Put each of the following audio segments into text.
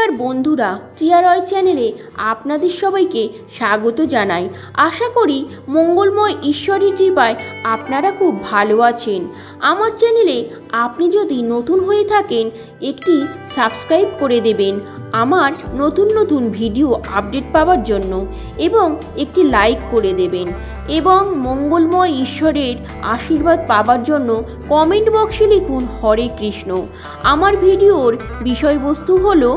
নমস্কার বন্ধুরা, চিয়ারয় চ্যানেলে আপনাদের সবাইকে স্বাগত জানাই। আশা করি মঙ্গলময় ঈশ্বরের কৃপায় আপনারা খুব ভালো আছেন। আমার চ্যানেলে আপনি যদি নতুন হয়ে থাকেন একটি সাবস্ক্রাইব করে দেবেন আমার নতুন নতুন ভিডিও আপডেট পাওয়ার জন্য, এবং একটি লাইক করে দেবেন, এবং মঙ্গলময় ঈশ্বরের আশীর্বাদ পাওয়ার জন্য কমেন্ট বক্সে লিখুন হরে কৃষ্ণ। আমার ভিডিওর বিষয়বস্তু হলো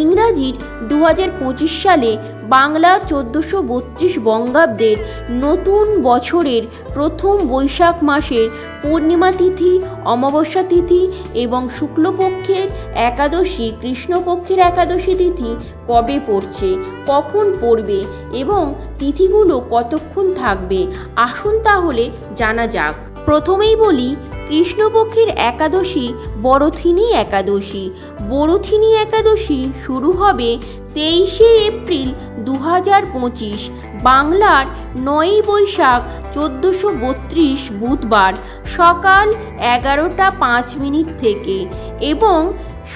ইংরাজির 2025 সালে বাংলা 1432 বঙ্গাব্দের নতুন বছরের প্রথম বৈশাখ মাসের পূর্ণিমা তিথি, অমাবস্যা তিথি এবং শুক্লপক্ষের একাদশী, কৃষ্ণপক্ষের একাদশী তিথি কবে পড়ছে, কখন পড়বে এবং তিথিগুলো কতক্ষণ থাকবে। আসুন তাহলে জানা যাক। প্রথমেই বলি, কৃষ্ণপক্ষের একাদশী বড়থিনী একাদশী। বড়থিনী একাদশী শুরু হবে 23শে এপ্রিল 2025 বাংলার 9ই বৈশাখ 1432 বুধবার সকাল 11টা 5 মিনিট থেকে, এবং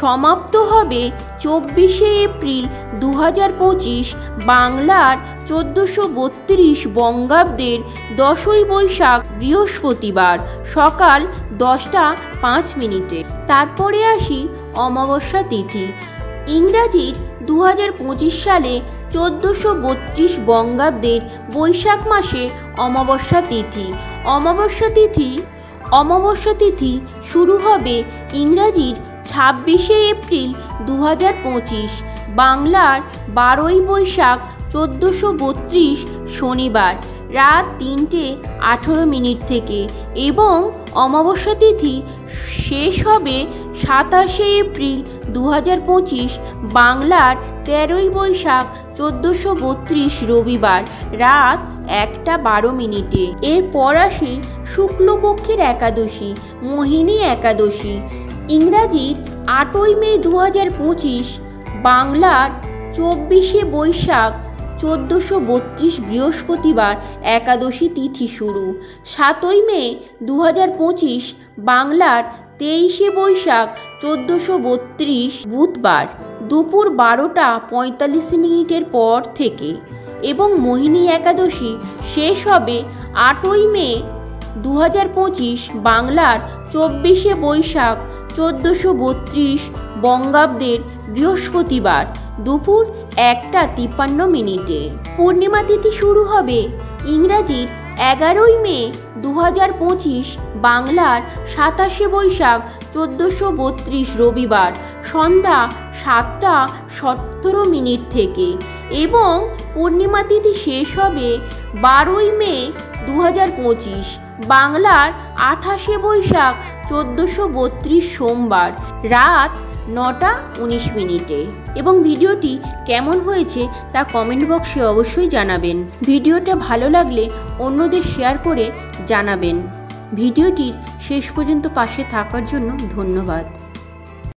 সমাপ্ত হবে 24শে এপ্রিল 2025 বাংলার 1432 বঙ্গাব্দের 10ই বৈশাখ বৃহস্পতিবার সকাল 10টা 5 মিনিটে। তারপরে আসি অমাবস্যা তিথি। ইংরাজির 2025 সালে 1432 বঙ্গাব্দের বৈশাখ মাসে অমাবস্যা তিথি। অমাবস্যা তিথি শুরু হবে ইংরাজির 26শে এপ্রিল 2025 বাংলার 12ই বৈশাখ 1432 শনিবার রাত 3টে 18 মিনিট থেকে, এবং অমাবস্যা তিথি শেষ হবে 27শে এপ্রিল 2025 বাংলার 13ই বৈশাখ 1432 রবিবার রাত 1টা 12 মিনিটে। এরপর আসি শুক্লপক্ষের একাদশী, মোহিনী একাদশী। ইংরাজির 8ই মে 2025 বাংলার 24শে বৈশাখ 1432 বৃহস্পতিবার একাদশী তিথি শুরু। 7ই মে 2025 বাংলার 23শে বৈশাখ 1432 বুধবার দুপুর 12টা 45 মিনিটের পর থেকে, এবং মোহিনী একাদশী শেষ হবে 8ই মে 2025 বাংলার 24শে বৈশাখ 1432 বঙ্গাব্দের বৃহস্পতিবার দুপুর 1টা 53 মিনিটে। পূর্ণিমা তিথি শুরু হবে ইংরাজির 11ই মে 2025 বাংলার 27শে বৈশাখ 1432 রবিবার সন্ধ্যা 7টা 17 মিনিট থেকে, এবং পূর্ণিমা তিথি শেষ হবে 12ই মে 2025 বাংলার 28শে বৈশাখ 1432 সোমবার রাত 9টা 19 মিনিটে। এবং ভিডিওটি কেমন হয়েছে তা কমেন্ট বক্সে অবশ্যই জানাবেন। ভিডিওটা ভালো লাগলে অন্যদের শেয়ার করে জানাবেন। ভিডিওটির শেষ পর্যন্ত পাশে থাকার জন্য ধন্যবাদ।